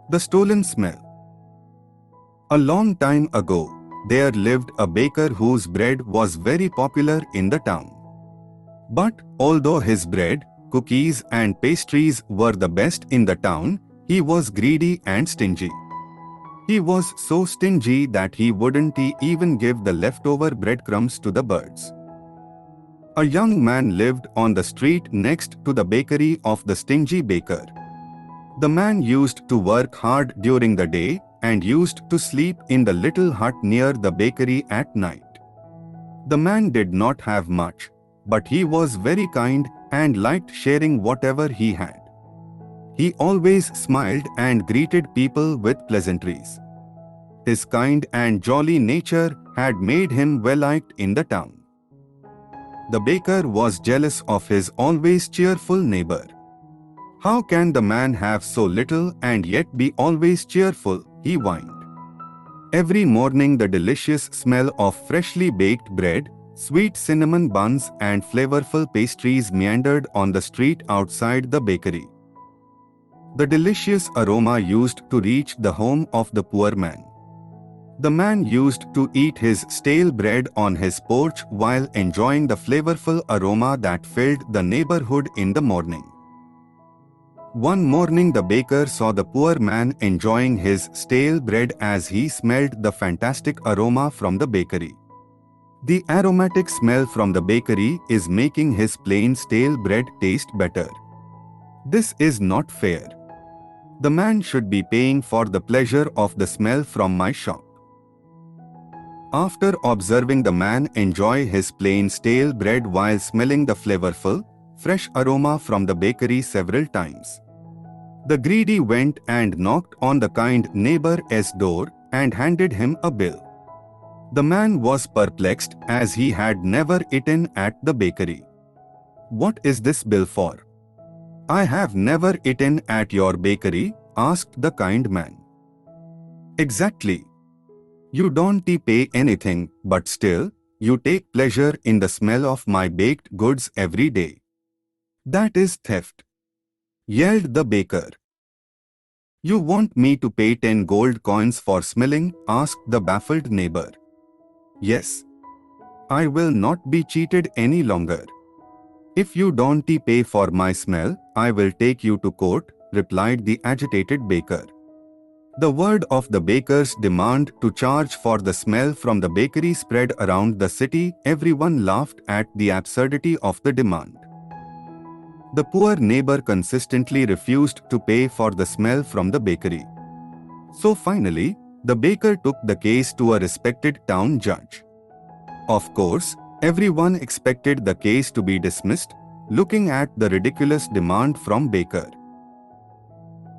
The stolen smell. A long time ago, there lived a baker whose bread was very popular in the town. But although his bread, cookies and pastries were the best in the town, he was greedy and stingy. He was so stingy that he wouldn't even give the leftover breadcrumbs to the birds. A young man lived on the street next to the bakery of the stingy baker. The man used to work hard during the day and used to sleep in the little hut near the bakery at night. The man did not have much, but he was very kind and liked sharing whatever he had. He always smiled and greeted people with pleasantries. His kind and jolly nature had made him well-liked in the town. The baker was jealous of his always cheerful neighbor. "How can the man have so little and yet be always cheerful?" he whined. Every morning the delicious smell of freshly baked bread, sweet cinnamon buns and flavorful pastries meandered on the street outside the bakery. The delicious aroma used to reach the home of the poor man. The man used to eat his stale bread on his porch while enjoying the flavorful aroma that filled the neighborhood in the morning. One morning the baker saw the poor man enjoying his stale bread as he smelled the fantastic aroma from the bakery. The aromatic smell from the bakery is making his plain stale bread taste better. This is not fair. The man should be paying for the pleasure of the smell from my shop. After observing the man enjoy his plain stale bread while smelling the flavorful, fresh aroma from the bakery several times, the greedy went and knocked on the kind neighbor's door and handed him a bill. The man was perplexed as he had never eaten at the bakery. "What is this bill for?" "I have never eaten at your bakery," asked the kind man. "Exactly. You don't pay anything, but still, you take pleasure in the smell of my baked goods every day. That is theft," yelled the baker. "You want me to pay 10 gold coins for smelling?" asked the baffled neighbor. "Yes. I will not be cheated any longer. If you don't pay for my smell, I will take you to court," replied the agitated baker. The word of the baker's demand to charge for the smell from the bakery spread around the city. Everyone laughed at the absurdity of the demand. The poor neighbor consistently refused to pay for the smell from the bakery. So finally, the baker took the case to a respected town judge. Of course, everyone expected the case to be dismissed, looking at the ridiculous demand from baker.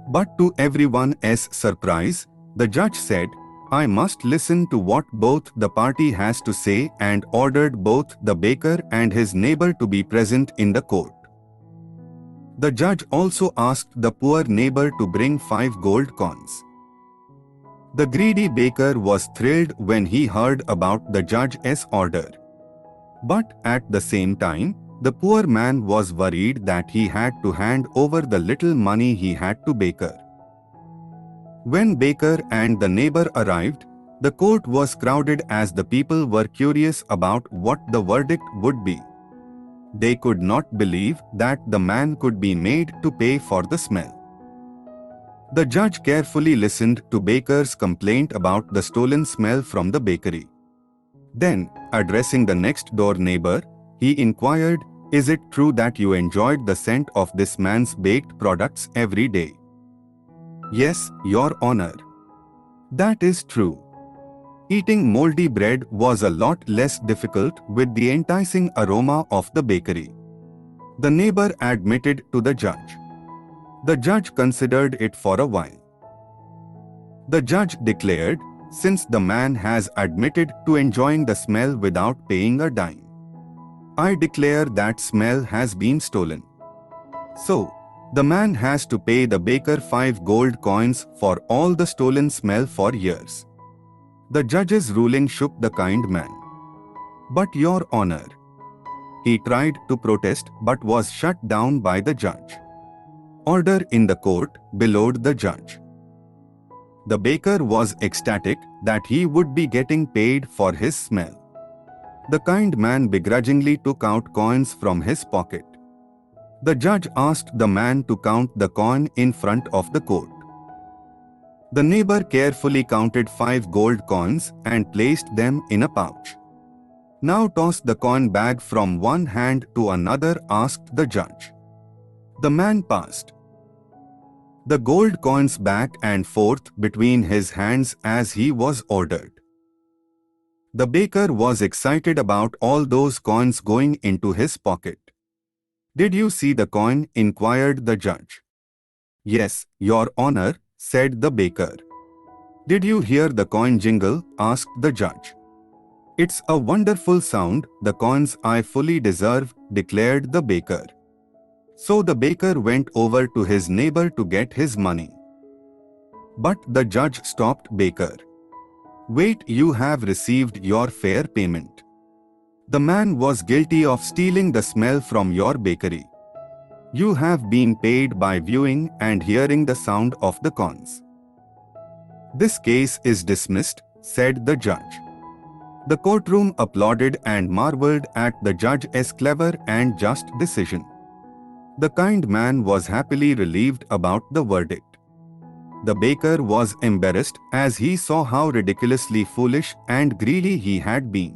But to everyone's surprise, the judge said, "I must listen to what both the party has to say," and ordered both the baker and his neighbor to be present in the court. The judge also asked the poor neighbor to bring 5 gold coins. The greedy baker was thrilled when he heard about the judge's order. But at the same time, the poor man was worried that he had to hand over the little money he had to baker. When baker and the neighbor arrived, the court was crowded as the people were curious about what the verdict would be. They could not believe that the man could be made to pay for the smell. The judge carefully listened to baker's complaint about the stolen smell from the bakery. Then, addressing the next-door neighbor, he inquired, "Is it true that you enjoyed the scent of this man's baked products every day?" "Yes, Your Honor. That is true. Eating moldy bread was a lot less difficult with the enticing aroma of the bakery," the neighbor admitted to the judge. The judge considered it for a while. The judge declared, "Since the man has admitted to enjoying the smell without paying a dime, I declare that smell has been stolen. So, the man has to pay the baker 5 gold coins for all the stolen smell for years." The judge's ruling shook the kind man. "But Your Honor," he tried to protest but was shut down by the judge. "Order in the court," bellowed the judge. The baker was ecstatic that he would be getting paid for his smell. The kind man begrudgingly took out coins from his pocket. The judge asked the man to count the coin in front of the court. The neighbor carefully counted 5 gold coins and placed them in a pouch. "Now toss the coin bag from one hand to another," asked the judge. The man passed the gold coins back and forth between his hands as he was ordered. The baker was excited about all those coins going into his pocket. "Did you see the coin?" inquired the judge. "Yes, Your Honor," said the baker. "Did you hear the coin jingle?" asked the judge. "It's a wonderful sound, the coins I fully deserve," declared the baker. So the baker went over to his neighbor to get his money. But the judge stopped baker. "Wait, you have received your fair payment. The man was guilty of stealing the smell from your bakery. You have been paid by viewing and hearing the sound of the coins." "This case is dismissed," said the judge. The courtroom applauded and marveled at the judge's clever and just decision. The kind man was happily relieved about the verdict. The baker was embarrassed as he saw how ridiculously foolish and greedy he had been.